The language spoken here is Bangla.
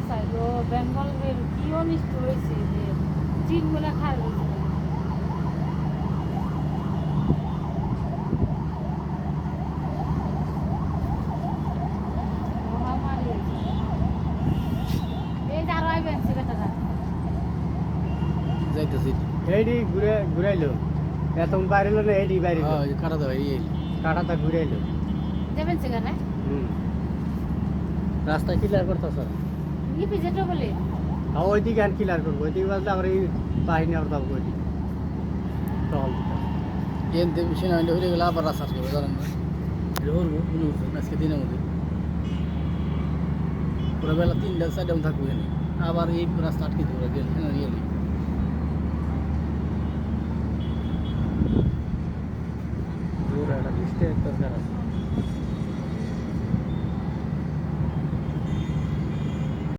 বাঁচাইলো বেঙ্গলের কি অনিষ্ট হয়েছে যে চিনগুলা খাই হয়েছে মহামারী হয়েছে এই যে আরো আইবেন ছেলেটারা যাইতেছি এইডি ঘুরাইলো এতক্ষণ বাইরেলো না এইডি বাইরে হ্যাঁ কাটা দাও এই কাটাটা ঘুরাইলো যাবেন সেখানে রাস্তা ক্লিয়ার করতেছ লিপি যেটা বলে ওইদিকে আর ক্লিয়ার করবো ওইদিকে বলতে আবার এই বাহিনী আবার যাবো ওইদিকে টহল দিতে এনতে সেনাবাহিনী হয়ে গেলে আবার রাস্তা আটকে জানেন না এটা হরবো মনে হচ্ছে আজকে দিনের মধ্যে পুরো বেলা 3টা 4টা থাকবো এখানে আবার এই রাস্তা আটকে দেবো গেলে